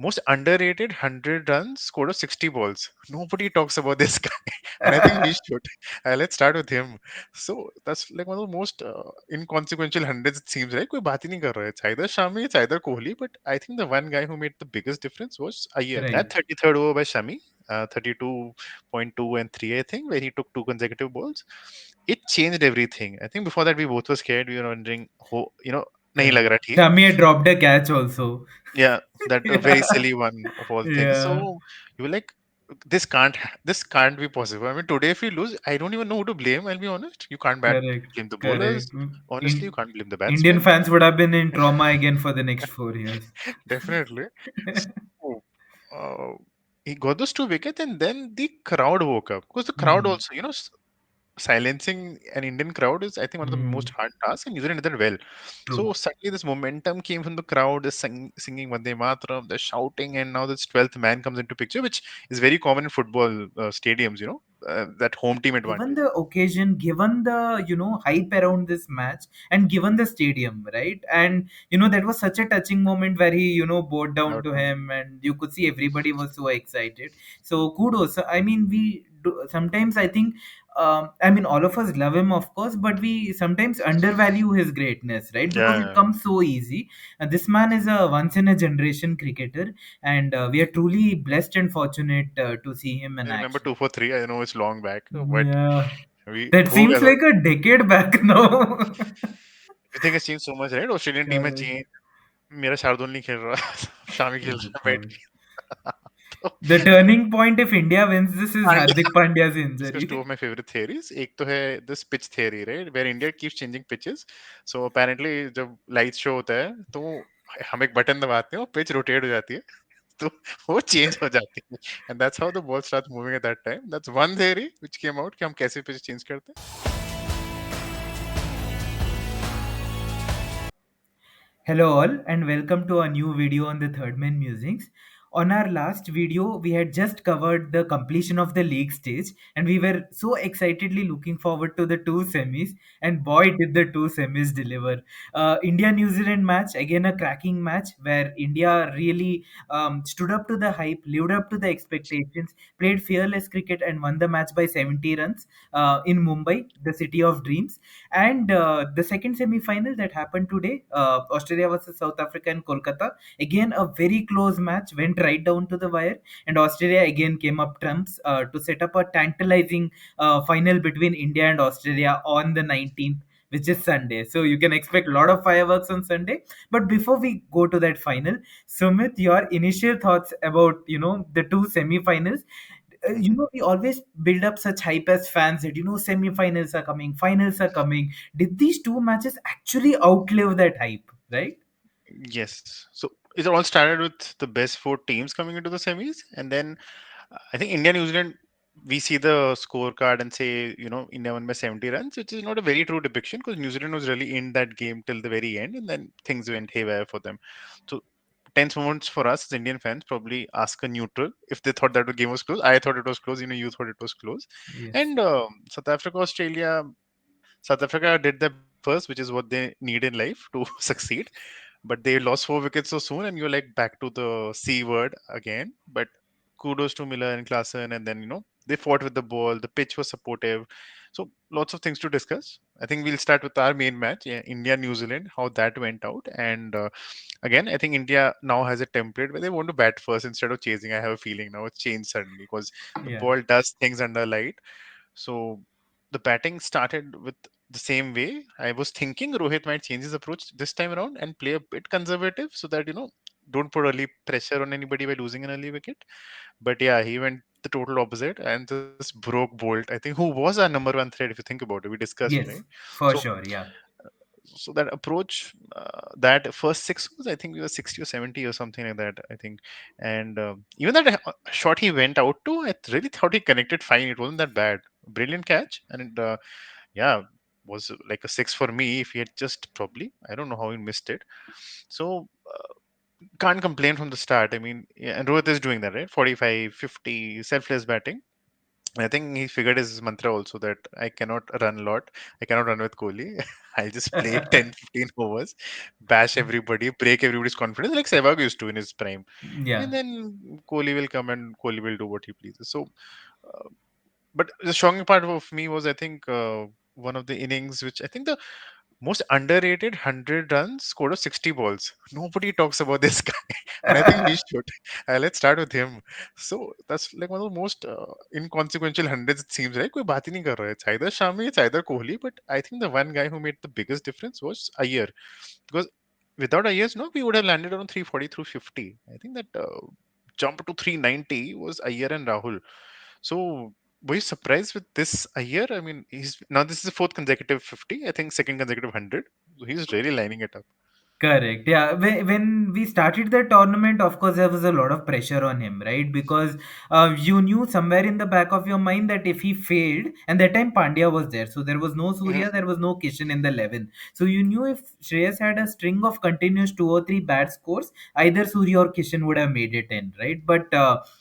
most underrated 100 runs scored of 60 balls. Nobody talks about this guy, and I think we should. Let's start with him. So that's like one of the most inconsequential hundreds. It seems right. कोई बात ही नहीं कर रहा है. It's either Shami, it's either Kohli. But I think the one guy who made the biggest difference was Iyer. That Right. 33rd over by Shami, 32.2 and 3, I think, where he took two consecutive balls. It changed everything. I think before that we both were scared. We were wondering, who, नहीं लग Correct. रहा ठीक. Shami had dropped a catch also. Yeah, that a very Yeah. silly one of all things. Yeah. So you were like, this can't be possible. I mean, today if we lose, I don't even know who to blame. I'll be honest. You can't Correct. blame the bowlers. Correct. Honestly, you In, can't blame the Indian batsmen. fans would have been in trauma again for the next 4 years. Definitely. So uh, he got those two wickets, and then the crowd woke up because the crowd Hmm. also, silencing an Indian crowd is, I think, one of the most Hmm. hard tasks, and New Zealand did that well. So True. suddenly, this momentum came from the crowd, they're singing Vande Mataram, they're shouting, and now this 12th man comes into picture, which is very common in football stadiums, that home team Given advantage. the occasion, given the hype around this match, and given the stadium, right? And that was such a touching moment where he bowed down Without to doubt. him, and you could see everybody was so excited. So kudos. I mean, we do, sometimes I think. I mean, all of us love him, of course, but we sometimes undervalue his greatness, right? Because Yeah, it yeah. comes so easy. This man is a once in a generation cricketer, and we are truly blessed and fortunate to see him I in remember action. 2 for 3. I know it's long back, but Yeah. we That ho seems gaya. like a decade back now. Everything has changed so much, right? Australian team has Correct. changed. मेरा शार्दुल नहीं खेल रहा. शामी खेल Oh रहा है बैठ God. के. तो The turning point if India wins this is Pandya Hardik Pandya's discuss two injury. of my favorite theories. एक तो है this pitch theory, right? Where India keeps changing pitches. So apparently जब light show होता है तो हम एक button दबाते हैं और pitch rotate हो जाती है. तो वो change हो जाती है. And that's how the ball starts moving at that time. That's one theory which came out कि हम कैसे pitch change करते हैं. Hello all and welcome to a new video on the Third Man Musings. On our last video, we had just covered the completion of the league stage and we were so excitedly looking forward to the two semis, and boy did the two semis deliver. India-New Zealand match, again a cracking match where India really stood up to the hype, lived up to the expectations, played fearless cricket and won the match by 70 runs in Mumbai, the city of dreams. And the second semi-final that happened today, Australia versus South Africa in Kolkata. Again, a very close match went right down to the wire, and Australia again came up trumps to set up a tantalizing final between India and Australia on the 19th, which is Sunday. So you can expect a lot of fireworks on Sunday. But before we go to that final, Sumit, your initial thoughts about the two semi-finals. We always build up such hype as fans that semi-finals are coming, finals are coming. Did these two matches actually outlive that hype, right? Yes. So it all started with the best four teams coming into the semis, and then I think India New Zealand. We see the scorecard and say, India won by 70 runs, which is not a very true depiction because New Zealand was really in that game till the very end, and then things went haywire for them. So tense moments for us as Indian fans. Probably ask a neutral if they thought that the game was close. I thought it was close. You thought it was close. Yes. And South Africa, Australia. South Africa did their best first, which is what they need in life to succeed. But they lost four wickets so soon, and you're like back to the C word again. But kudos to Miller and Klassen, and then they fought with the ball. The pitch was supportive, so lots of things to discuss. I think we'll start with our main match, yeah, India New Zealand, how that went out, and again, I think India now has a template where they want to bat first instead of chasing. I have a feeling now it's changed suddenly because the Yeah. ball does things under light. So the batting started with the same way. I was thinking Rohit might change his approach this time around and play a bit conservative so that, don't put early pressure on anybody by losing an early wicket. But yeah, he went the total opposite and just broke Bolt. I think who was our number one threat if you think about it. We discussed, right? Yes, for So sure. Yeah. so that approach, that first six was, I think we were 60 or 70 or something like that, I think. And even that shot he went out to, I really thought he connected fine. It wasn't that bad. Brilliant catch. And yeah, was like a six for me if he had just probably, I don't know how he missed it. So can't complain from the start. I mean, yeah, and Rohit is doing that, right? 45, 50, selfless batting. I think he figured his mantra also that I cannot run a lot. I cannot run with Kohli. I'll just play 10, 15 overs, bash everybody, break everybody's confidence like Sehwag used to in his prime. Yeah. And then Kohli will come and Kohli will do what he pleases. So, uh, but the strong part of me was, I think, one of the innings which I think the most underrated 100 runs scored of 60 balls. Nobody talks about this guy, and I think we should. Let's start with him. So that's like one of the most inconsequential hundreds. It seems like कोई बात ही नहीं कर रहा है. It's either Shami, it's either Kohli. But I think the one guy who made the biggest difference was Iyer, because without Ayers, no, we would have landed around 340 through 50. I think that jump to 390 was Iyer and Rahul. So were you surprised with this a year? I mean, he's now this is the fourth consecutive 50. I think second consecutive 100. So he's really lining it up. Correct. Yeah. When we started the tournament, of course, there was a lot of pressure on him, right? Because you knew somewhere in the back of your mind that if he failed, and that time Pandya was there, so there was no Mhm. Surya, there was no Kishan in the 11. So you knew if Shreyas had a string of continuous two or three bad scores, either Surya or Kishan would have made it in, right? But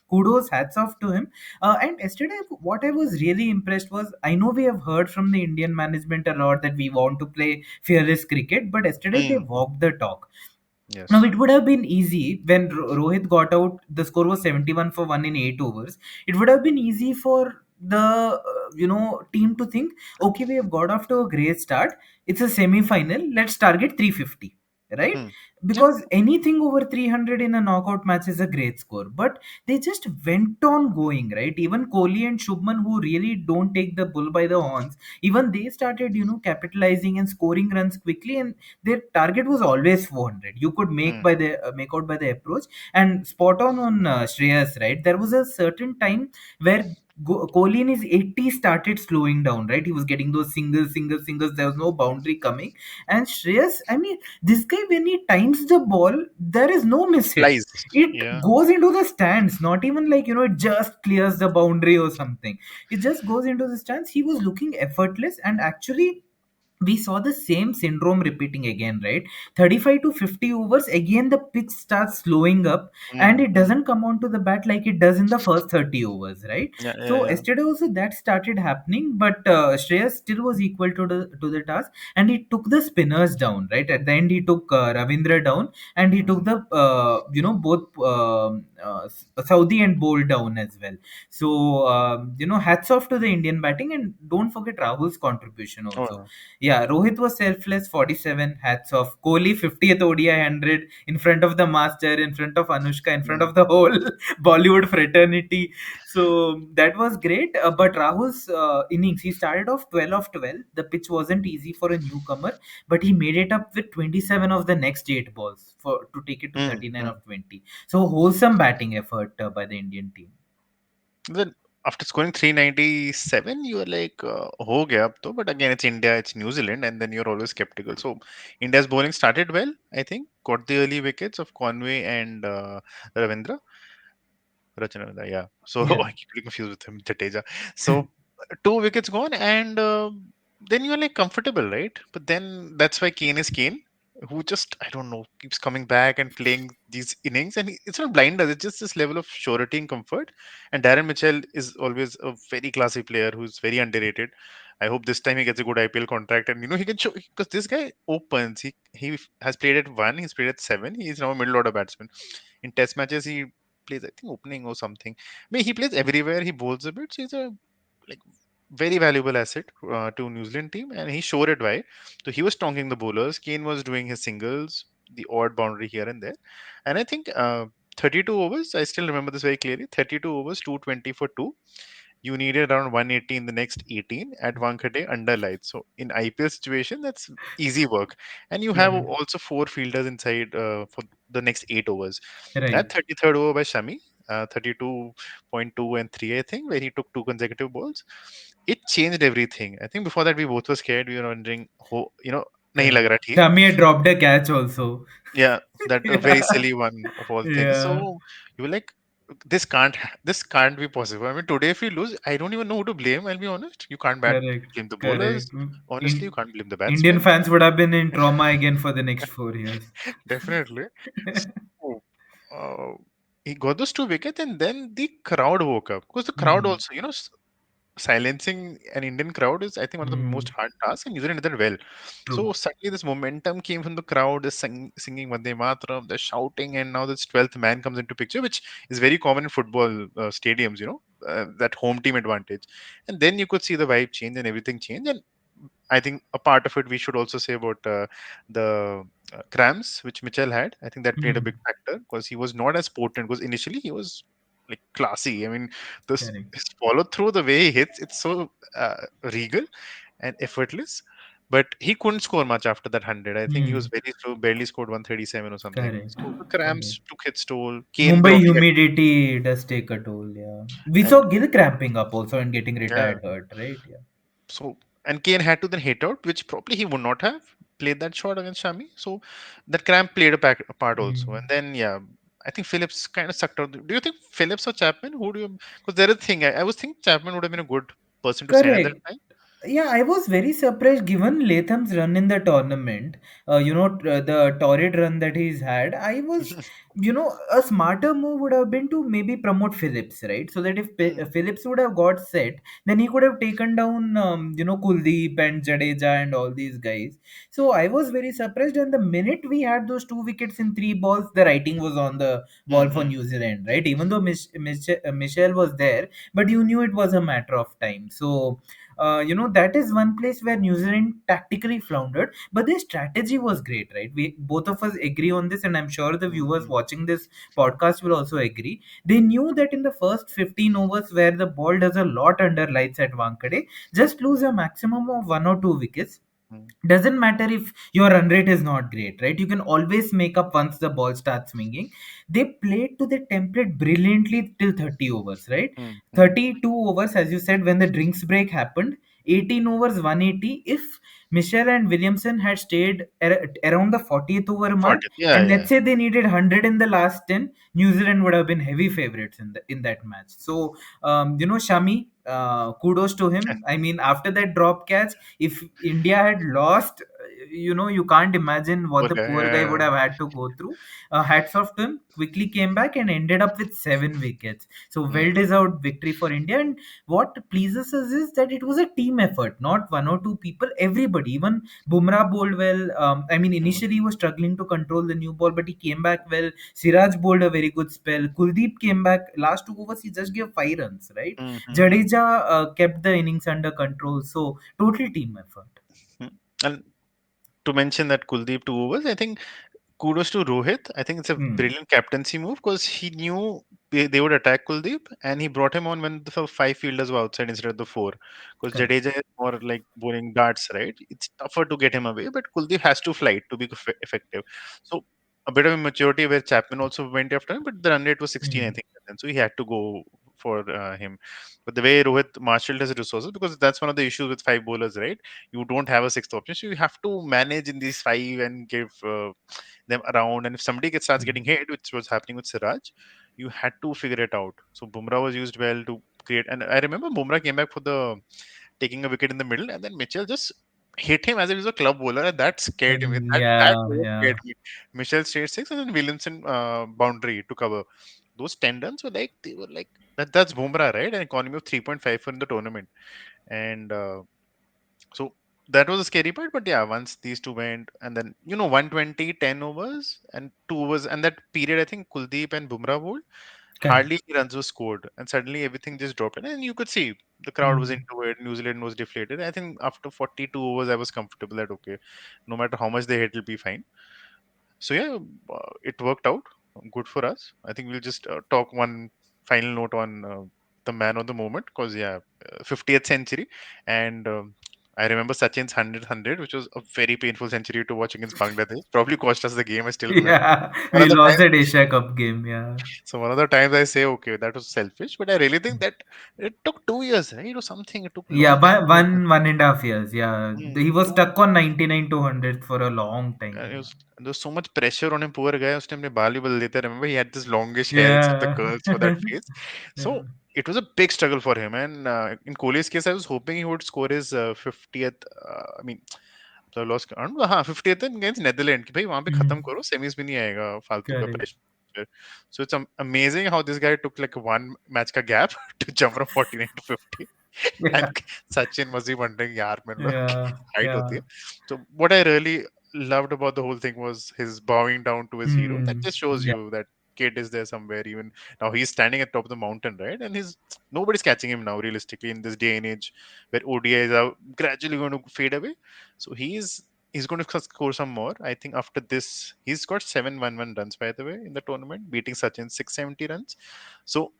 kudos, hats off to him. And yesterday, what I was really impressed was I know we have heard from the Indian management a lot that we want to play fearless cricket, but yesterday they Mm. walked the talk. Now, Yes. it would have been easy when Rohit got out, the score was 71 for 1 in 8 overs. It would have been easy for the team to think, okay, we have got off to a great start. It's a semi final. Let's target 350, right? Hmm. Yeah. Because anything over 300 in a knockout match is a great score. But they just went on going, right? Even Kohli and Shubman, who really don't take the bull by the horns, even they started, capitalizing and scoring runs quickly. And their target was always 400. You could Hmm. make out by the approach. And spot on Shreyas, right? There was a certain time where Kohli in his 80s started slowing down, right? He was getting those singles, singles, singles. There was no boundary coming. And Shreyas, I mean, this guy, when he times the ball, there is no miss hit. Flies. It Yeah. goes into the stands, not even like, it just clears the boundary or something. It just goes into the stands. He was looking effortless, and actually we saw the same syndrome repeating again, right? 35 to 50 overs again, the pitch starts slowing up, and Hmm. it doesn't come onto the bat like it does in the first 30 overs, right? Yeah. Yeah. So Yeah. yesterday also that started happening, but Shreyas still was equal to the task, and he took the spinners down, right? At the end he took Ravindra down, and he took Mhm. the both Saudi and Bowl down as well. So hats off to the Indian batting, and don't forget Rahul's contribution Oh, also. yeah. Yeah, Rohit was selfless, 47, hats off. Kohli, 50th ODI 100, in front of the master, in front of Anushka, in front Hmm. of the whole Bollywood fraternity. So that was great. But Rahul's innings, he started off 12 of 12. The pitch wasn't easy for a newcomer, but he made it up with 27 of the next 8 balls to take it to Hmm. 39 Hmm. of 20. So wholesome batting effort by the Indian team. Then after scoring 397, you were like, "हो गया अब तो." But again, it's India, it's New Zealand, and then you're always skeptical. So India's bowling started well. I think got the early wickets of Conway and Ravindra. Rachananda, yeah. So Yeah, I keep getting confused with him, Jadeja. So two wickets gone, and then you're like comfortable, right? But then that's why Kane is Kane, who just I don't know keeps coming back and playing these innings, and it's not blinders. It's just this level of surety and comfort. And Darren Mitchell is always a very classy player who's very underrated. I hope this time he gets a good IPL contract, and he can show because this guy opens. He has played at one. He's played at seven. He's now a middle order batsman. In Test matches, he plays I think opening or something. I mean, he plays everywhere. He bowls a bit. So he's a like very valuable asset to New Zealand team, and he showed it why. So he was stonking the bowlers. Kane was doing his singles, the odd boundary here and there, and I think 32 overs. I still remember this very clearly. 32 overs, 220 for two. You needed around 180 in the next 18 at Wankhede under lights. So in IPL situation, that's easy work. And you have correct. also four fielders inside for the next 8 overs. That Right. 33rd over by Shami, 32.2 and 3, I think, where he took two consecutive balls. It changed everything. I think before that, we both were scared. We were wondering, nahi lag Correct. raha theek. Shami had dropped a catch also. Yeah, that a very Yeah. silly one of all things. Yeah. So you were like, this can't be possible. I mean, today if we lose, I don't even know who to blame. I'll be honest. You can't Correct. blame the bowlers. Correct. Honestly, you In, can't blame the Indian batsmen. fans would have been in trauma again for the next 4 years. Definitely. So uh, he got those two wickets, and then the crowd woke up because the crowd Mhm. also, silencing an Indian crowd is, I think, one of the most Hmm. hard tasks, and New Zealand did it well. True. So suddenly this momentum came from the crowd, they're singing Vande Mataram, they're shouting, and now this 12th man comes into picture, which is very common in football stadiums, that home team advantage. And then you could see the vibe change and everything change. And I think a part of it we should also say about the cramps which Mitchell had. I think that played a big Hmm. factor because he was not as potent. Because initially he was like classy. I mean, this Correct. his follow through, the way he hits, it's so regal and effortless. But he couldn't score much after that 100. I think he was Hmm. very slow, barely scored 137 or something. Correct. So the Correct. cramps took its toll. Kane Mumbai probably had, humidity does take a toll, yeah. We saw and Gill cramping up also and getting yeah. retired hurt, right? Yeah. So and Kane had to then hit out, which probably he would not have played that shot against Shami. So that cramp played a part also. And Hmm. then yeah, I think Phillips kind of sucked out. Do you think Phillips or Chapman? Who do you? Because there is a thing. I was thinking Chapman would have been a good person to send at that Correct. time. Yeah, I was very surprised given Latham's run in the tournament. The torrid run that he's had. I was, a smarter move would have been to maybe promote Phillips, right? So that if Hmm, Phillips would have got set, then he could have taken down, Kuldeep and Jadeja and all these guys. So I was very surprised. And the minute we had those 2 wickets in 3 balls, the writing was on the hmm, wall for hmm, New Zealand, right? Even though Michelle was there, but you knew it was a matter of time. So that is one place where New Zealand tactically floundered, but their strategy was great, right? We both of us agree on this, and I'm sure the hmm, viewers hmm, watching this podcast will also agree. They knew that in the first 15 overs, where the ball does a lot under lights at Wankhede, just lose a maximum of 1 or 2 wickets. hmm, Doesn't matter if your run rate is not great, right? You can always make up once the ball starts swinging. They played to the template brilliantly till 30 overs, right? hmm, hmm. 32 overs, as you said, when the drinks break happened. 18 overs, 180. If Michelle and Williamson had stayed around the 40th over mark, 40th. Yeah, and yeah. let's say they needed 100 in the last 10, New Zealand would have been heavy favorites in that match. So, Shami, kudos to him. I mean, after that drop catch, if India had lost, you can't imagine what But, the poor guy would have had to go through. Hats off to him. Quickly came back and ended up with 7 wickets. So hmm, well deserved victory for India. And what pleases us is that it was a team effort, not one or two people. Everybody, even Bumrah bowled well. I mean, hmm, initially he was struggling to control the new ball, but he came back well. Siraj bowled a very good spell. Kuldeep came back. Last 2 overs, he just gave 5 runs, right? hmm, hmm, hmm, Jadeja kept the innings under control. So total team effort. hmm. And to mention that Kuldeep 2 overs, I think kudos to Rohit. I think it's a Hmm. brilliant captaincy move because he knew they would attack Kuldeep and he brought him on when the five fielders were outside instead of the four. Because Correct. Jadeja is more like bowling darts, right? It's tougher to get him away, but Kuldeep has to fly to be effective. So a bit of immaturity where Chapman also went after him, but the run rate was 16, I Hmm. think. And so he had to go for him. But the way Rohit marshaled his resources, because that's one of the issues with five bowlers, right? You don't have a sixth option, so you have to manage in these five and give them around. And if somebody starts Hmm. getting hit, which was happening with Siraj, you had to figure it out. So Bumrah was used well to create. And I remember Bumrah came back for the taking a wicket in the middle, and then Mitchell just hit him as if he was a club bowler, and that scared him. That Yeah, over yeah. scared me. Mitchell stayed six, and then Williamson boundary to cover. Those 10 runs were like they were like that's Bumrah, right? An economy of 3.5 for in the tournament, and so that was a scary part, but yeah, once these two went, and then 120, 10 overs, and 2 overs, and that period, I think Kuldeep and Bumrah bowled, Correct. hardly any runs were scored, and suddenly everything just dropped, and you could see the crowd was Hmm. into it. New Zealand was deflated. I think after 42 overs, I was comfortable that okay, no matter how much they hit, it'll be fine. So yeah, it worked out good for us. I think we'll just talk one final note on the man of the moment because yeah, 50th century, and I remember Sachin's 100, which was a very painful century to watch against Bangladesh. Probably cost us the game. I still remember. Yeah, One we of the lost times, that Asia Cup game. Yeah. so one of the times I say, okay, that was selfish, but I really think that it took 2 years, right, or something. It took Yeah, long. one and a half years. Yeah, he was Two stuck on 99 to 100 for a long time. and there was so much pressure on him, poor guy. उसने अपने बाल भी बदल देता. Remember, he had this longish hair instead of the Yeah. curls for that face. So Yeah. it was a big struggle for him. And in Kohli's case, I was hoping he would score his 50th. I mean, the lost. हाँ 50th against Netherlands. कि भाई वहाँ पे खत्म Hmm. करो, semis में नहीं आएगा फालतू का Correct. pressure. So it's amazing how this guy took like one match का gap to jump from 49 to 50. And Yeah. Sachin must be wondering, yaar, matlab, Yeah. height hoti Yeah. hai. So what I really loved about the whole thing was his bowing down to his hero. That Hmm. just shows Yeah. you that kid is there somewhere. Even now, he's standing at top of the mountain, right? And he's nobody's catching him now, realistically, in this day and age where ODIs are gradually going to fade away. So he's going to score some more. I think after this, he's got 711 runs, by the way, in the tournament, beating Sachin 670 runs. So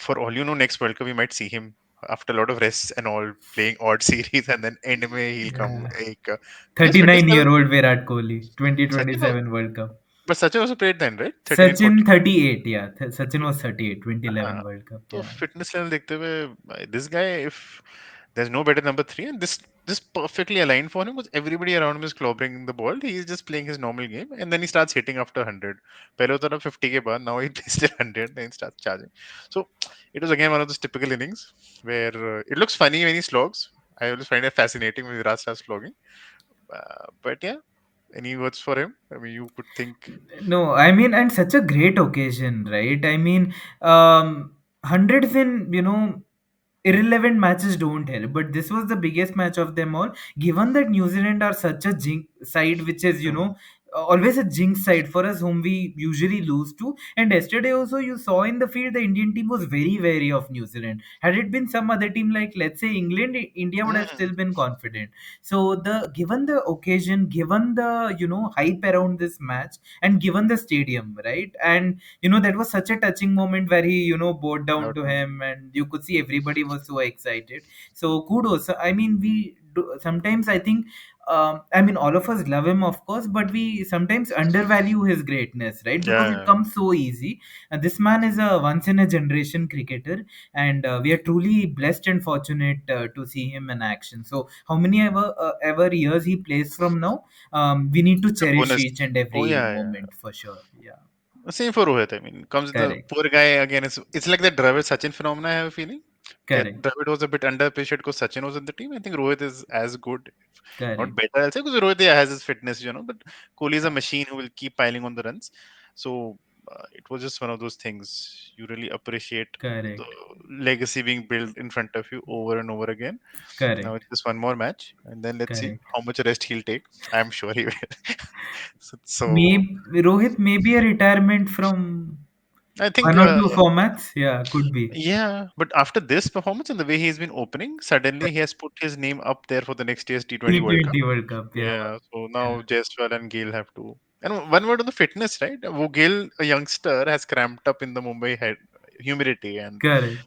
for all you know, next World Cup we might see him after a lot of rests and all playing odd series, and then end May he'll come. Yeah. His fitness level, 39-year-old Virat Kohli, Sachin, 2027 World Cup. but Sachin also played then, right? 13 and Sachin 14. 38, yeah. Sachin was 38, हाँ, 2011 World Cup, तो yeah. Fitness level देखते हुए this guy, if there's no better number three, and this perfectly aligned for him because everybody around him is clobbering the ball. He is just playing his normal game, and then he starts hitting after 100. पहले होता था 50 के बाद, now he plays till 100, then he starts charging. So it was again one of those typical innings where it looks funny when he slogs. I always find it fascinating when Virat starts slogging. But yeah, any words for him? I mean, you could think. No, I mean, and such a great occasion, right? I mean, hundreds in, irrelevant matches don't help, but this was the biggest match of them all. Given that New Zealand are such a jinx side, which is, Hmm. always a jinx side for us, whom we usually lose to. And yesterday also, you saw in the field, the Indian team was very wary of New Zealand. Had it been some other team like, let's say, England, India would have Hmm. still been confident. So the given the occasion, given the hype around this match, and given the stadium, right? And that was such a touching moment where he bowed down Out to now. him, and you could see everybody was so excited. So kudos. I mean, we do, sometimes I think, I mean, all of us love him, of course, but we sometimes undervalue his greatness, right? Because it Yeah. comes so easy. And this man is a once in a generation cricketer, and we are truly blessed and fortunate to see him in action. So how many ever years he plays from now, we need to It's a cherish bonus. each and Oh every yeah, yeah. moment for sure. Yeah. Same for Rohit. I mean, comes the Correct. poor guy again. It's like the Dravid Sachin phenomena. I have a feeling. That Correct. Dravid was a bit underappreciated because Sachin was in the team. I think Rohit is as good, if not Correct. better. I'll say because Rohit, yeah, has his fitness, but Kohli is a machine who will keep piling on the runs. So it was just one of those things. You really appreciate the Correct. legacy being built in front of you over and over again. Now Correct. it's just one more match, and then let's see Correct. how much rest he'll take. I'm sure he will. So Maybe Rohit, maybe a retirement from I think. one or two formats. Yeah, could be. Yeah, but after this performance and the way he's been opening, suddenly he has put his name up there for the next year's T20 World Cup. T20 World Cup. Yeah. Yeah, so Yeah. now Jaiswal and Gill have to. And one word on the fitness, right? Wo Gill, a youngster, has cramped up in the Mumbai humidity, and Correct.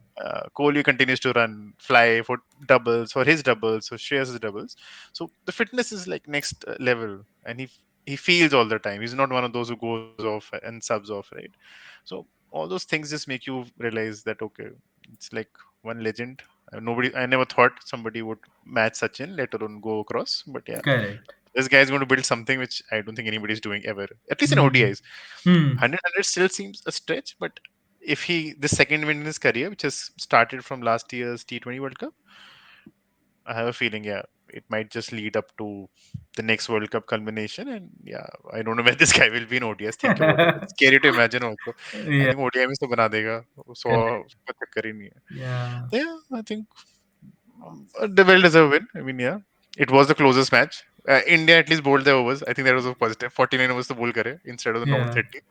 Kohli continues to run, fly for doubles, for his doubles, for Shreyas' doubles. So the fitness is like next level, and he feels all the time. He's not one of those who goes off and subs off, right? So all those things just make you realize that okay, it's like one legend. I never thought somebody would match Sachin, let alone go across. But yeah, Correct. this guy is going to build something which I don't think anybody's doing ever, at least in Hmm. ODIs. Hmm. 100 still seems a stretch, but if he the second win in his career, which has started from last year's T20 World Cup, I have a feeling, yeah, it might just lead up to the next World Cup culmination. And yeah, I don't know where this guy will be in ODIs. Think about it. It's scary to imagine also. I Yeah. think ODI में तो बना देगा. सौ Correct. का चक्कर ही नहीं है. Yeah. Yeah, I think the well deserved win. I mean, yeah, it was the closest match. India at least bowled their overs. I think that was a positive. 49 overs to bowl करे instead of the normal Yeah. 30, Correct.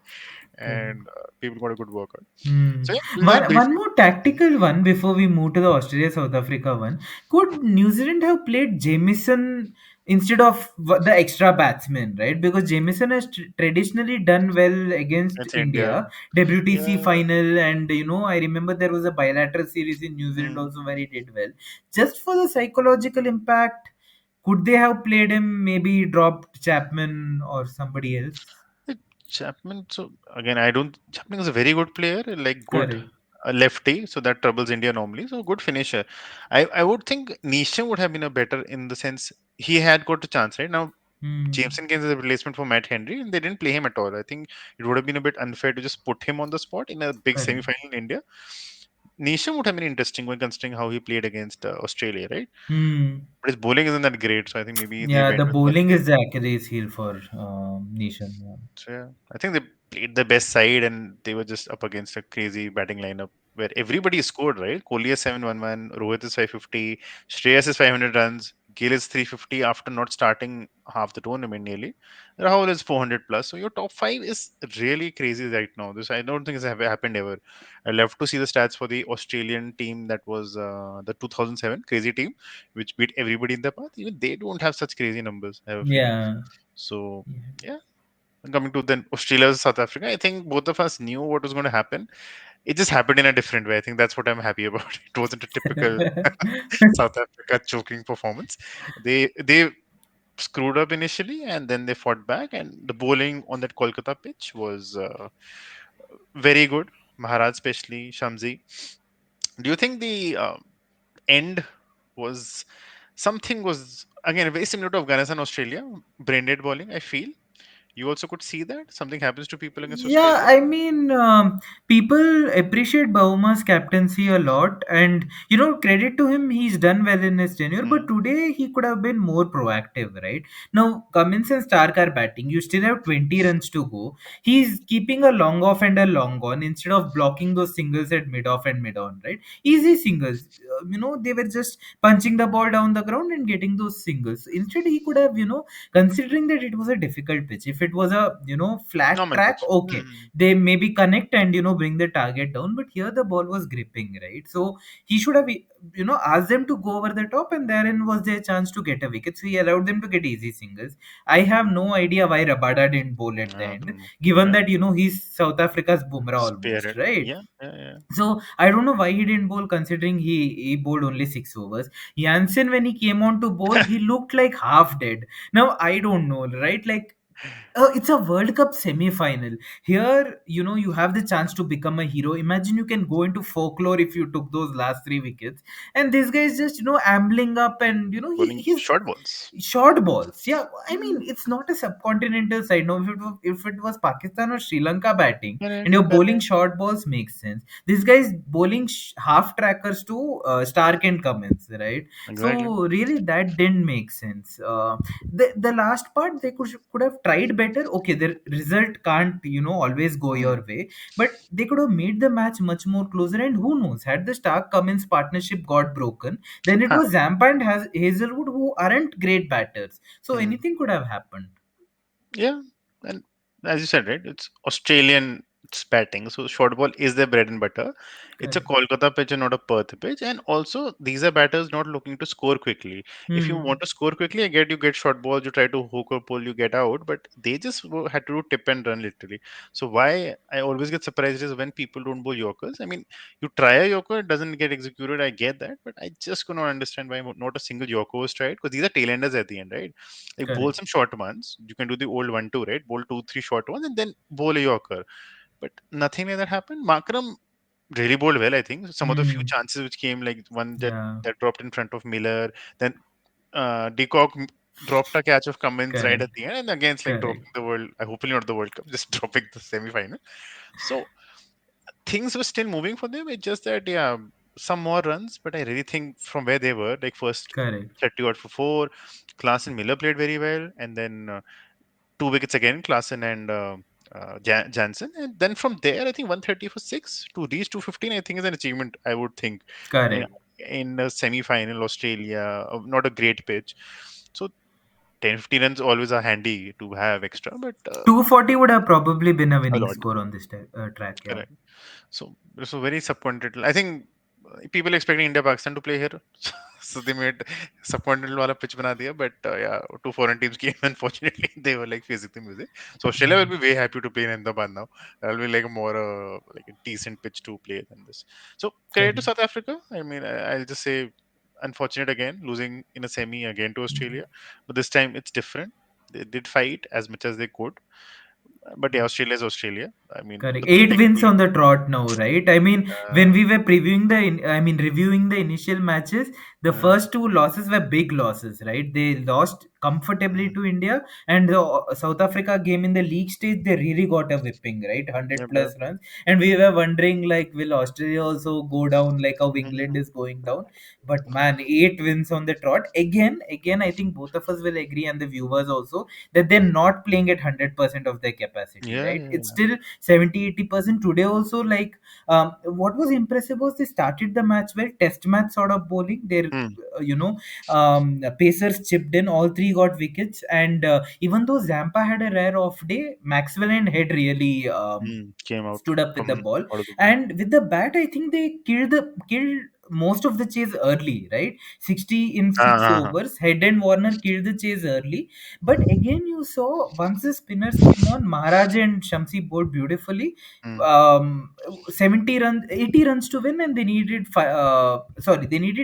and people got a good workout. Hmm. So yeah, we'll just One briefly. more tactical one before we move to the Australia South Africa one. Could New Zealand have played Jamieson instead of the extra batsman, right? Because Jamieson has traditionally done well against It's India. India, WTC Yeah. final, and I remember there was a bilateral series in New Zealand Hmm. also where he did well. Just for the psychological impact, could they have played him? Maybe dropped Chapman or somebody else. Like, Chapman. So again, I don't. Chapman is a very good player, like good Correct. lefty, so that troubles India normally. So good finisher. I would think Neesham would have been a better in the sense he had got a chance right now. Hmm. Jameson Keynes is a replacement for Matt Henry, and they didn't play him at all. I think it would have been a bit unfair to just put him on the spot in a big Correct. semi-final in India. Neesham would have been interesting when considering how he played against Australia, right? Hmm. But his bowling isn't that great, so I think maybe they Yeah, went the with bowling something. is the Achilles heel for Nishan. Yeah. So yeah, I think they played the best side, and they were just up against a crazy batting lineup. where everybody scored, right? Kohli is 711, Rohit is 550, Shreyas is 500 runs, Gill is 350 after not starting half the tournament nearly. Rahul is 400 plus. So your top five is really crazy right now. This I don't think it's ever happened ever. I love to see the stats for the Australian team that was the 2007 crazy team, which beat everybody in the path. Even they don't have such crazy numbers, I have a feeling. Yeah. So, Yeah. yeah. Coming to then Australia, South Africa, I think both of us knew what was going to happen. It just happened in a different way. I think that's what I'm happy about. It wasn't a typical South Africa choking performance. They screwed up initially and then they fought back. And the bowling on that Kolkata pitch was very good. Maharaj, especially Shamsi. Do you think the end was something was again very similar to Afghanistan, Australia, brain dead bowling? I feel you also could see that something happens to people against Yeah, Australia. I mean, people appreciate Bauma's captaincy a lot, and credit to him, he's done well in his tenure. But Mm, today, he could have been more proactive, right? Now, Cummins and Stark are batting. You still have 20 runs to go. He's keeping a long off and a long on instead of blocking those singles at mid off and mid on, right? Easy singles. They were just punching the ball down the ground and getting those singles. Instead, he could have, considering that it was a difficult pitch, if it was a flat normal track, pitch. okay, Mhm. they maybe connect and bring the target down, but here the ball was gripping, right? So he should have asked them to go over the top, and therein was their chance to get a wicket, so he allowed them to get easy singles. I have no idea why Rabada didn't bowl at the I end, don't know. given Yeah, that he's South Africa's Bumrah almost, spearhead. right? Yeah, yeah, yeah. So I don't know why he didn't bowl, considering he bowled only 6 overs. Jansen, when he came on to bowl, he looked like half dead. Now I don't know, right? Like, it's a World Cup semi-final. Here, you have the chance to become a hero. Imagine you can go into folklore if you took those last 3 wickets. And this guy is just, ambling up, and Bowling he's short balls. short balls. Yeah, I mean, Mm, it's not a subcontinental side. No, if it was Pakistan or Sri Lanka batting, and correct, you're bowling correct. short balls, makes sense. This guy is bowling half trackers to Stark and Cummins, right? Exactly. So really, that didn't make sense. The last part, they could have tried better. Okay, the result can't always go Mm. your way, but they could have made the match much more closer. And who knows, had the Stark Cummins partnership got broken, then it Huh. was Zampa and Hazelwood, who aren't great batters. So Mm. anything could have happened. Yeah, and as you said, right, it's Australian it's batting, so short ball is their bread and butter. It's a Correct. Kolkata pitch and not a Perth pitch, and also these are batters not looking to score quickly. If you Hmm. want to score quickly, I get you get short balls, you try to hook or pull, you get out, but they just had to do tip and run literally. So why I always get surprised is when people don't bowl Yorkers. I mean, you try a Yorker, it doesn't get executed. I get that, but I just could not understand why not a single Yorker was tried because these are tailenders at the end, right? Like bowl Correct. some short ones. You can do the old 1-2, right? Bowl two, three short ones and then bowl a Yorker. But nothing like that happened. Markram really bowled well, I think. Some of the few Hmm. chances which came, like one that, Yeah. that dropped in front of Miller, then dropped a catch of Cummins right Correct. at the end, and again it's like Correct. dropping the world. Hopefully not the World Cup, just dropping the semi final. So things were still moving for them. It's just that yeah, some more runs, but I really think from where they were, like first Correct. 30 out for four, Klaas and Miller played very well, and then 2 wickets again, Klassen and Jansen. And then from there, I think 130 for six to reach 215, I think is an achievement, I would think, in, Correct. in a semi final, Australia, not a great pitch. So 10, 15 runs always are handy to have extra, but 240 would have probably been a a winning lot. score on this track. Yeah. Correct. So very disappointed. I think people expecting India Pakistan to play here, so they made subcontinental wala pitch bana diya. But yeah, two foreign teams came. Unfortunately, they were like facing the music. So Australia Yeah. will be very happy to play in Ahmedabad now. That'll be like a more like a decent pitch to play than this. So credit to Correct. South Africa. I mean, I'll just say unfortunate again, losing in a semi again to Australia. But this time it's different. They did fight as much as they could. But yeah, Australia is Australia. I mean, Correct. looking 8 wins technically. on the trot now, right? I mean, when Uh, we were previewing the, reviewing the initial matches, The Yeah. first two losses were big losses, right? They lost comfortably Mm. to India, and the South Africa game in the league stage, they really got a whipping, right? 100 Yep, yep. plus runs. And we were wondering, like, will Australia also go down like how England Mm. is going down? But man, 8 wins on the trot. Again, I think both of us will agree, and the viewers also, that they're not playing at 100% of their capacity, Yeah, right? yeah, It's yeah. still 70-80% today also. Like, what was impressive was they started the match well, test match sort of bowling. They're Mm. Pacers chipped in, all three got wickets, and even though Zampa had a rare off day, Maxwell and Head really Mm. Came out stood up with the from ball. out of the blue. And with the bat, I think they killed most of the chase early, right? 60 in Ah, 6 ah, ah. overs, Head and Warner killed the chase early. But again, you saw once the spinners came on, Maharaj and Shamsi bowled beautifully. Mm. 70 runs, 80 runs to win, and they needed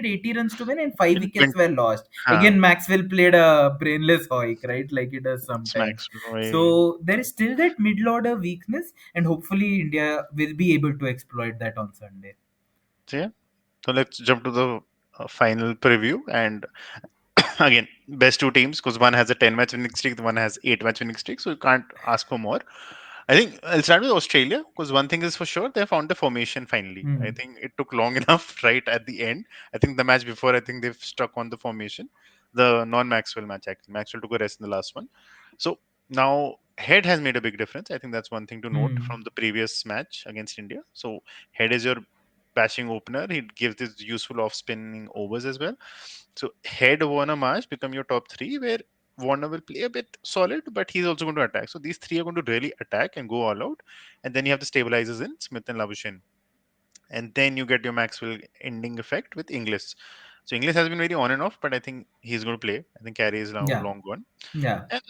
80 runs to win, and 5 In wickets 20, were lost. huh, Again, Maxwell played a brainless hoik, right? Like he does sometimes. smacks. Way. So there is still that middle order weakness, and hopefully India will be able to exploit that on Sunday. So yeah. So let's jump to the final preview. And again, best two teams, because one has a 10 match winning streak, the one has 8 match winning streak. So you can't ask for more. I think I'll start with Australia, because one thing is for sure, they found the formation finally. I Hmm. think it took long enough right at the end. I think the match before, I think they've stuck on the formation. The non Maxwell match, actually. Maxwell took a rest in the last one. So now Head has made a big difference. I think that's one thing to note Hmm. from the previous match against India. So Head is your bashing opener. He gives this useful off spinning overs as well. So Head, Warner, Marsh become your top three, where Warner will play a bit solid, but he's also going to attack. So these three are going to really attack and go all out. And then you have the stabilizers in Smith and Labuschagne. And then you get your Maxwell ending effect with Inglis. So Inglis has been very on and off, but I think he's going to play. I think Carey is now Yeah. long gone. Yeah. And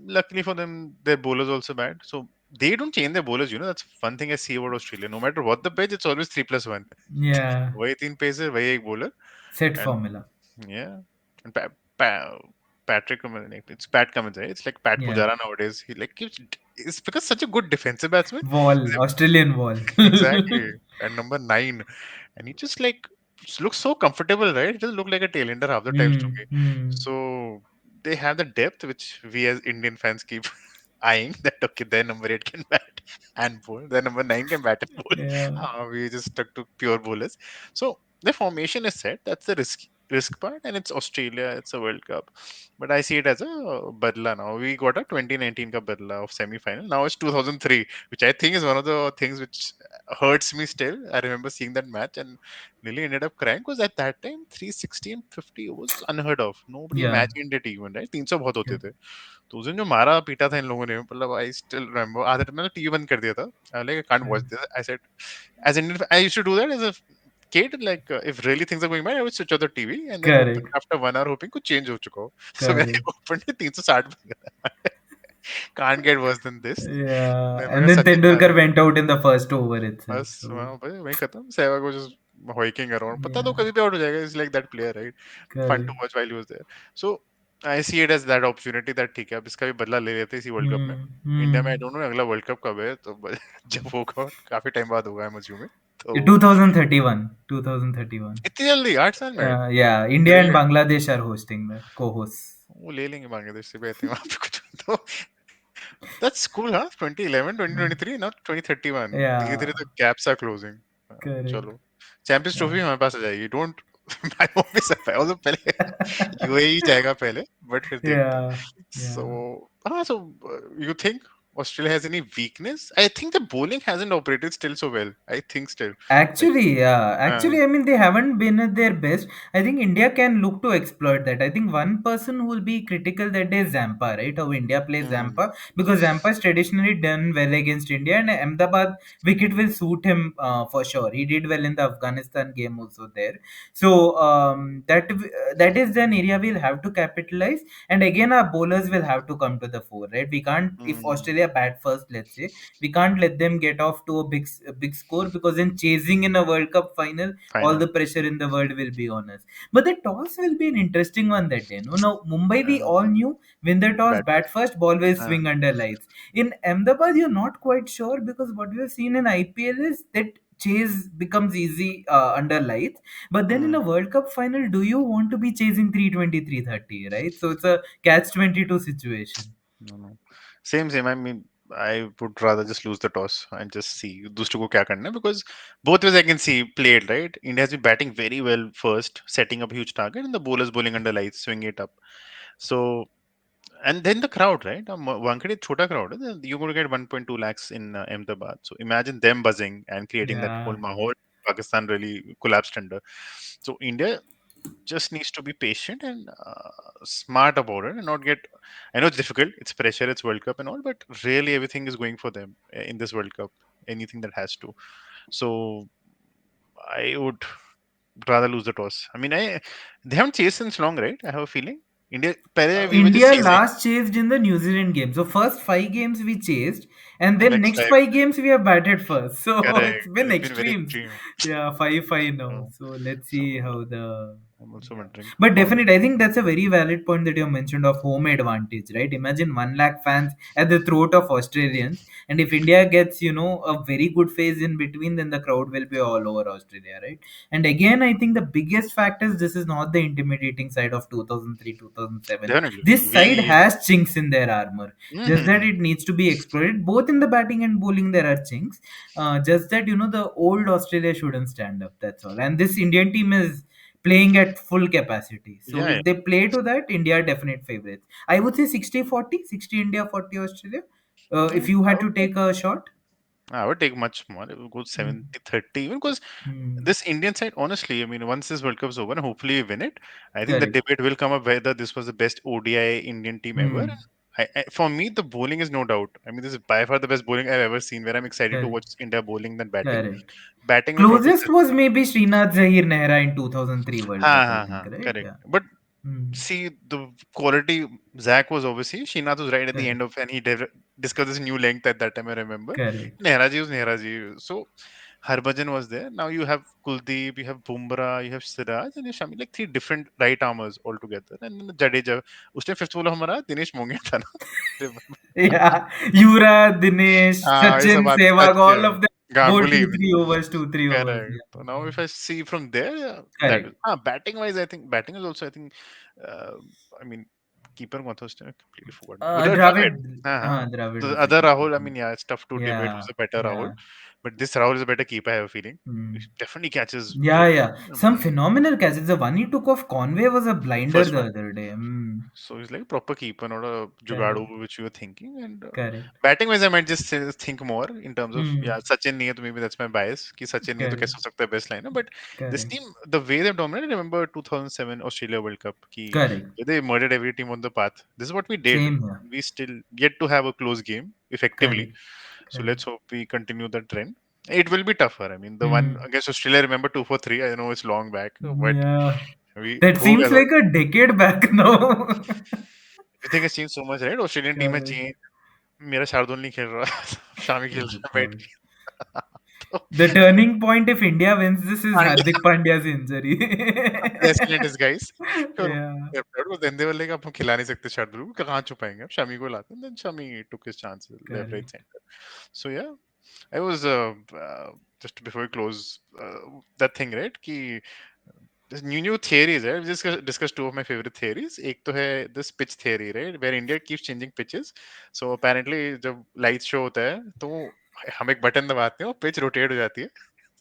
luckily for them, their bowlers also bad. So they don't change their bowlers. That's one thing I see about Australia. No matter what the pitch, it's always 3+1. Yeah. वही तीन pacer, वही एक bowler. Set And formula. yeah, and Patrick Cummins, like, it's Pat Cummins, right? It's like Pat Yeah. Pujara nowadays. He like keeps, it's because such a good defensive batsman. Wall. Australian wall. Exactly. And number 9, and he just like looks so comfortable, right? He doesn't look like a tailender half the times to Hmm. me. Hmm. So they have the depth which we as Indian fans keep eyeing, that okay, their number 8 can bat and bowl, their number 9 can bat and bowl. Yeah. We just stuck to pure bowlers. So the formation is set. That's the risk part, and it's Australia. It's a World Cup, but I see it as a badla now. We got a 2019 ka badla of semi final. Now it's 2003, which I think is one of the things which hurts me still. I remember seeing that match and nearly ended up crying, because at that time 360 and 50 was unheard of. Nobody Yeah. imagined it even, right? 300 बहुत Yeah. होते थे. तो उस दिन जो मारा पीटा था इन लोगों ने, मतलब आई स्टिल रिमेंबर, आधा मैंने टीवी बंद कर दिया था. Like I can't watch this. I said, as Indian, I used to do that as a kid. Like if really things are going bad, I would switch on the TV and then open Correct. after 1 hour, hoping कुछ change हो चुका हो. So when I Correct. opened it, 360 बन गया. Can't get worse than this. Yeah. मैं And then Sachin uh Tendulkar जाए. went out in the first over itself. बस So वहाँ पे वहीं खत्म. Sehwag was just hoiking around. पता तो yeah. कभी भी out हो जाएगा. He's like that player, right? Fun to Correct. watch while he was there. So I see it as that opportunity that ठीक है, अब इसका भी बदला ले लेते हैं इसी वर्ल्ड कप में. Hmm. इंडिया में आई Hmm. डोंट नो अगला वर्ल्ड कप कब है, तो जब होगा काफी टाइम बाद होगा, आई एम अज्यूमिंग. तो 2031. 2031. इतनी जल्दी 8 साल में? Yeah, India and great. Bangladesh are hosting that, co-hosts. वो ले लेंगे बांग्लादेश से भी, आई थिंक वहाँ पे कुछ तो. That's cool. हाँ, 2011 Hmm. 2023 नॉट 2031. धीरे धीरे Yeah, तो गैप्स आर क्लोजिंग. correct. चलो, चैंपियंस Yeah. ट्रॉफी हमारे पास आ जाएगी. डोंट आई होप इट्स पहले पहले यूएई जाएगा पहले, बट फिर देखते Yeah. हैं. सो Yeah. हाँ, so you think Australia has any weakness? I think the bowling hasn't operated still so well. I think still, like, Actually, yeah. uh, Actually, I mean, they haven't been at their best. I think India can look to exploit that. I think one person who will be critical that day is Zampa, right? How India plays mm, Zampa, because Zampa has traditionally done well against India, and Ahmedabad wicket will suit him for sure. He did well in the Afghanistan game also there. So that is an area we'll have to capitalize. And again, our bowlers will have to come to the fore, right? We can't, if mm, Australia bat first, let's say, we can't let them get off to a big score, because in chasing in a World Cup final, all final. the pressure in the world will be on us. But the toss will be an interesting one that day. No, now Mumbai, we Uh, all knew, win the toss, Bat bat first. first, ball will Uh, swing under lights. In Ahmedabad, you're not quite sure, because what we have seen in IPL is that chase becomes easy under lights. But then in Mm, a World Cup final, do you want to be chasing 320, 330, right? So it's a catch 22 situation. no, no. Same. I mean, I would rather just lose the toss and just see दूसरे को क्या करना है, because both ways I can see played, right. India has been batting very well first, setting up a huge target, and the bowlers bowling under lights, swinging it up. So, and then the crowd, right? Wankhede chota crowd. You're going to get 1.2 lakhs in Ahmedabad. So imagine them buzzing and creating that whole Yeah. mahol. Pakistan really collapsed under. So India just needs to be patient and smart about it and not get. I know it's difficult. It's pressure. It's World Cup and all, but really everything is going for them in this World Cup. Anything that has to. So I would rather lose the toss. I mean, I they haven't chased since long, right? I have a feeling. India, pehle we were just India chasing. last chased in the New Zealand game. So first 5 games we chased, and And then next next five, 5 games we have batted first. So it's correct. been It's been very extremes. extreme. Yeah, 5-5 now. Uh, So let's see so how the I'm also yeah. wondering But how. definitely, I think that's a very valid point that you mentioned of home advantage, right? Imagine 1 lakh fans at the throat of Australians, and if India gets a very good phase in between, then the crowd will be all over Australia, right? And again, I think the biggest fact is this is not the intimidating side of 2003, 2007. Definitely. This side We. has chinks in their armor, just that Mhm. it needs to be exploited. Both in the batting and bowling, there are chinks. Just that the old Australia shouldn't stand up. That's all. And this Indian team is playing at full capacity. So Yeah, yeah. if they play to that, India are definite favorites. I would say 60-40, 60 India, 40 Australia. Yeah, If you I had would to take. take a shot. I would take much more. It would go Hmm. 70-30, even because Hmm. this Indian side, honestly, I mean, once this World Cup's over and hopefully we win it, I think the Correct. debate will come up whether this was the best ODI Indian team ever. Hmm. For me, the bowling is no doubt. I mean, this is by far the best bowling I've ever seen, where I'm excited to Correct. watch India bowling than batting. Correct. Batting will probably. Closest was maybe Srinath Zahir Nehra in 2003 World Cup, I think, right? Correct. Yeah. But Hmm. see, the quality, Zach was obviously, Srinath was right at the Correct. end of, and he discussed this new length at that time, I remember. Correct. Nehraji was Nehraji. So Harbhajan was there. Now you have Kuldeep, you have Bumrah, you have Siraj, and you have Shami, like three different right armers altogether. And then the Jadeja. उस time fifth bowler हमारा दिनेश मोंगिया था ना. Remember? Yeah. Yura, Dinesh, हाँ ये सब Sachin, आते Sehwag, all Sachin of them go Ganguly two, even. three overs, 2, 3 overs. Correct. So now Yeah. if I see from there, that Correct. batting wise, I think batting is also, I think, uh, I mean, keeper कौन था उस time? I completely forgotten. Dravid. Dravid. हाँ. Dravid The was the other keeper. Rahul, I mean, yeah, it's tough to debate Yeah. who's a better Rahul, Yeah. but this Rahul is a better keeper. I have a feeling. He Hmm. definitely catches Yeah, very yeah. well. Some phenomenal catches. The one he took off Conway was a blinder First the one. other day. Hmm. So he's like a proper keeper, not a Correct. jugadu, which you were thinking. And Correct. batting wise, I might just think more in terms of, yeah, Hmm. Sachin नहीं है, तो maybe that's my bias. कि Sachin नहीं है तो कैसे Correct. हो सकता है best liner? But this Correct. team, the way they've dominated, remember 2007 Australia World Cup, कि Correct. they murdered every team on the path. This is what we did. Same here. We still yet to have a close game effectively. Correct. So Correct. let's hope we continue the trend. It will be tougher. I mean, the one Hmm. against Australia, I remember 2 for 3. I know it's long back, but Yeah. we That हो seems गया था. like a decade back now. Everything has changed so much, right? Australian team has Correct. changed. मेरा शार्दुल नहीं खेल रहा. शामी खेल Oh रहा है बैठ God. के. तो The turning point if India wins this is Pandya Hardik Pandya's injury. रेस्टलेंट इस गाइस. और Yeah. then they were like अब हम खिला नहीं सकते शार्दुल को, कहाँ छुपाएंगे अब शामी को लाते हैं. Then Shami took his chances left, right, Correct. center. So yeah, I was just before we close that thing, right? कि there's new theories, right? We just discussed two of my favorite theories. एक तो है this pitch theory, right? Where India keeps changing pitches. So apparently जब light show होता है तो हम एक बटन दबाते हैं और pitch rotate हो जाती है.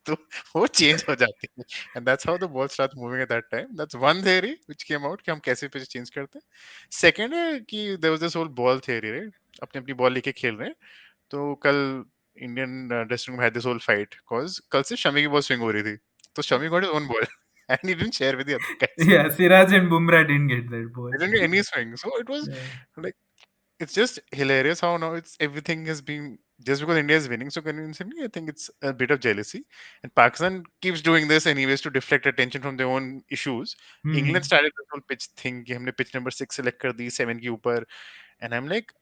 तो वो चेंज हो जाती है. And that's how the ball starts moving at that time. That's one theory which came out कि हम कैसे pitch change करते हैं. Second है कि there was this whole ball theory, right? अपनी अपनी बॉल लेके खेल रहे हैं. तो कल Indian dressing room had this whole fight cause कल से शमी की बॉल स्विंग हो रही थी. तो Shami got his own ball and he didn't share with the other guys. Yeah, Siraj and Bumrah didn't get that ball. He didn't get any swing. So it was Yeah. like it's just hilarious how now it's everything is being just because India is winning so convincingly. I think it's a bit of jealousy, and Pakistan keeps doing this anyways to deflect attention from their own issues. England Hmm. started this whole pitch thing कि हमने pitch number 6 select कर दी 7 के ऊपर, and I'm like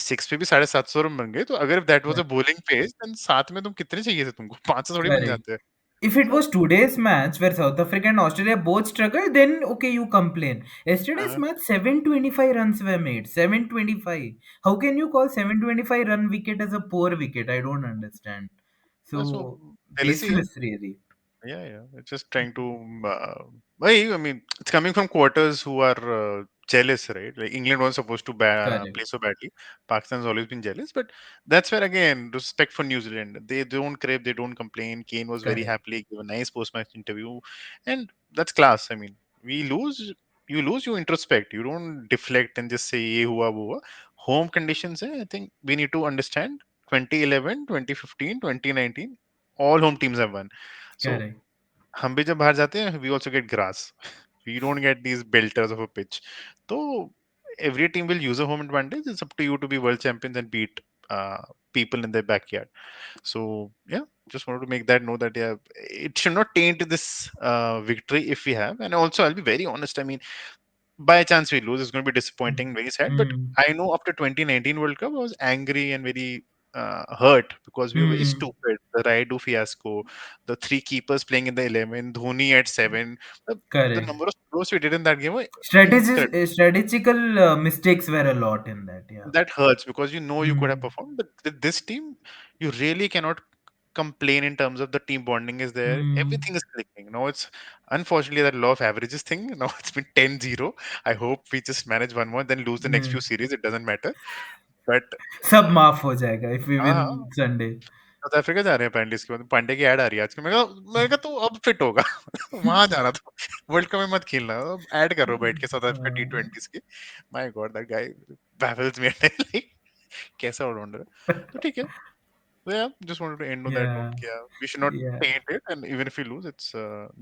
6 पे भी 750 run बन गए, तो अगर if that was a Correct. bowling pace then 7 में तुम कितने चाहिए थे तुमको 500 थोड़ी बन Correct. जाते हैं. If it So was today's match where South Africa and Australia both struggled, then okay, you complain. Yesterday's uh, match, 725 runs were made. 725. How can you call 725 run wicket as a poor wicket? I don't understand. so So, Jealousy, yeah. baseless, really. Yeah, yeah. It's just trying to. Why? I mean, it's coming from quarters who are jealous, right? Like England was supposed to Correct, play so badly. Pakistan's always been jealous, but that's where again respect for New Zealand. They don't crave, they don't complain. Kane was very correct, happily give a nice post-match interview, and that's class. I mean, we lose, you lose, you introspect. You don't deflect and just say "Ye hua, wo hua." Home conditions. I think we need to understand. 2011, 2015, 2019, all home teams have won. So correct. हम भी जब बाहर जाते हैं we also get grass. We don't get these belters of a pitch. So every team will use a home advantage. It's up to you to be world champions and beat people in their backyard. So yeah, just wanted to make that know that yeah, it should not taint this victory if we have. And also, I'll be very honest. I mean, by chance we lose, it's going to be disappointing, very sad. But Mm. I know after 2019 World Cup, I was angry and very hurt because we were very Mm. stupid. The Raidu fiasco, the three keepers playing in the 11, Dhoni at 7. The Correct. number of throws we did in that game were Strategies, incredible. strategical mistakes were a lot in that. Yeah. That hurts because you know you could have Mm. performed. But with this team, you really cannot complain in terms of the team bonding is there. Mm. Everything is clicking. Now it's unfortunately that law of averages thing. Now it's been 10-0. I hope we just manage one more, then lose the next few Mm. series. It doesn't matter. But सब माफ हो जाएगा if we हाँ, win हाँ, Sunday. South Africa जा रहे हैं apparently इसके बाद पांडे की ऐड आ रही है आजकल। मैं कहा तू अब फिट होगा। वहां जाना था, वर्ल्ड कप में मत खेलना, अब ऐड करो बैठ के South Africa T Uh, twenties की। My god that guy baffles me like कैसा ऑलराउंडर है। तो ठीक है। So yeah, just wanted to end on that yeah, note. Yeah, we should not yeah, paint it, and even if we lose, it's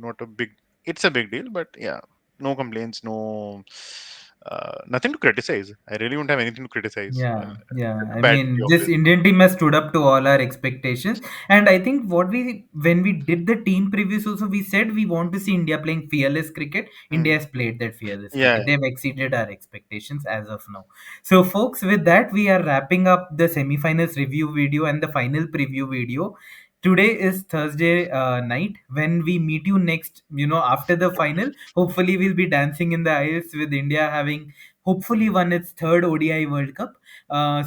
not a big. It's a big deal, but yeah, no complaints, no nothing to criticize. I really don't have anything to criticize. yeah, yeah. It's a I bad mean, day, this obviously. Indian team has stood up to all our expectations. And I think what we, when we did the team previews, also we said we want to see India playing fearless cricket. India Hmm. has played that fearless Yeah, cricket. They've exceeded our expectations as of now. So, folks, with that, we are wrapping up the semifinals review video and the final preview video. Today is Thursday night. When we meet you next, after the final, hopefully we'll be dancing in the aisles with India having hopefully won its third ODI World Cup.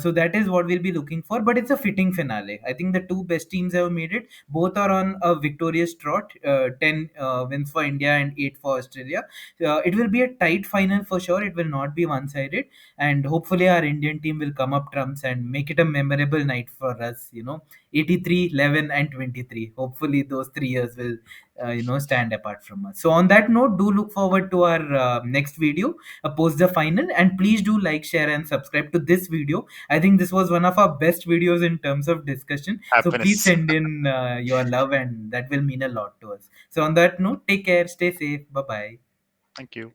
So that is what we'll be looking for. But it's a fitting finale. I think the two best teams have made it. Both are on a victorious trot. 10 wins for India and 8 for Australia. It will be a tight final for sure. It will not be one-sided. And hopefully our Indian team will come up trumps and make it a memorable night for us. 83, 11, and 23. Hopefully those 3 years will stand apart from us. So on that note, do look forward to our next video post the final, and please do like, share, and subscribe to this video. I think this was one of our best videos in terms of discussion, so please happiness. send in your love, and that will mean a lot to us. So on that note, take care, stay safe, bye bye. Thank you.